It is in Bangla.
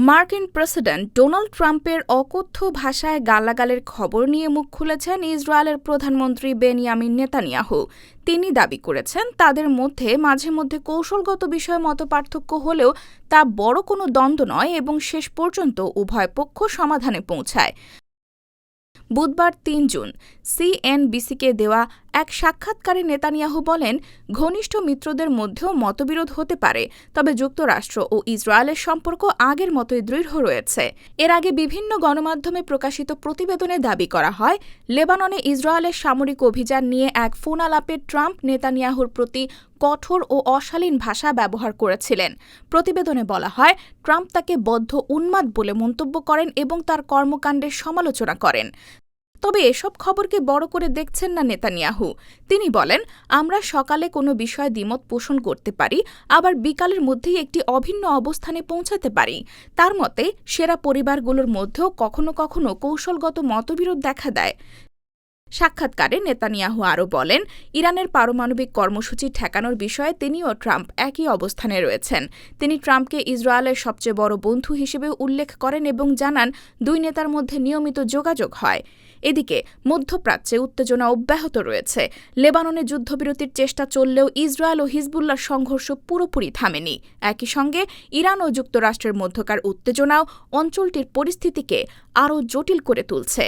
মার্কিন প্রেসিডেন্ট ডোনাল্ড ট্রাম্পের অকথ্য ভাষায় গালাগালের খবর নিয়ে মুখ খুলেছেন ইসরায়েলের প্রধানমন্ত্রী বেনিয়ামিন নেতানিয়াহু। তিনি দাবি করেছেন, তাদের মধ্যে মাঝে মধ্যে কৌশলগত বিষয়ে মতপার্থক্য হলেও তা বড় কোনো দ্বন্দ্ব নয় এবং শেষ পর্যন্ত উভয় পক্ষ সমাধানে পৌঁছায়। বুধবার ৩ জুন সিএনবিসিকে দেওয়া এক সাক্ষাৎকারে নেতানিয়াহু বলেন, ঘনিষ্ঠ মিত্রদের মধ্যেও মতবিরোধ হতে পারে, তবে যুক্তরাষ্ট্র ও ইসরায়েলের সম্পর্ক আগের মতোই দৃঢ় রয়েছে। এর আগে বিভিন্ন গণমাধ্যমে প্রকাশিত প্রতিবেদনে দাবি করা হয়, লেবাননে ইসরায়েলের সামরিক অভিযান নিয়ে এক ফোনালাপে ট্রাম্প নেতানিয়াহুর প্রতি কঠোর ও অশালীন ভাষা ব্যবহার করেছিলেন। প্রতিবেদনে বলা হয়, ট্রাম্প তাকে বদ্ধ উন্মাদ বলে মন্তব্য করেন এবং তার কর্মকাণ্ডের সমালোচনা করেন। তবে এসব খবরকে বড় করে দেখছেন না নেতানিয়াহু। তিনি বলেন, আমরা সকালে কোনো বিষয়ে দ্বিমত পোষণ করতে পারি, আবার বিকালের মধ্যেই একটি অভিন্ন অবস্থানে পৌঁছাতে পারি। তার মতে, সেরা পরিবারগুলোর মধ্যেও কখনো কখনো কৌশলগত মতবিরোধ দেখা দেয়। সাক্ষাৎকারে নেতানিয়াহু আরও বলেন, ইরানের পারমাণবিক কর্মসূচি ঠেকানোর বিষয়ে তিনি ও ট্রাম্প একই অবস্থানে রয়েছেন। তিনি ট্রাম্পকে ইসরায়েলের সবচেয়ে বড় বন্ধু হিসেবে উল্লেখ করেন এবং জানান, দুই নেতার মধ্যে নিয়মিত যোগাযোগ হয়। এদিকে মধ্যপ্রাচ্যে উত্তেজনা অব্যাহত রয়েছে। লেবাননে যুদ্ধবিরতির চেষ্টা চললেও ইসরায়েল ও হিজবুল্লাহর সংঘর্ষ পুরোপুরি থামেনি। একই সঙ্গে ইরান ও যুক্তরাষ্ট্রের মধ্যকার উত্তেজনাও অঞ্চলটির পরিস্থিতিকে আরও জটিল করে তুলছে।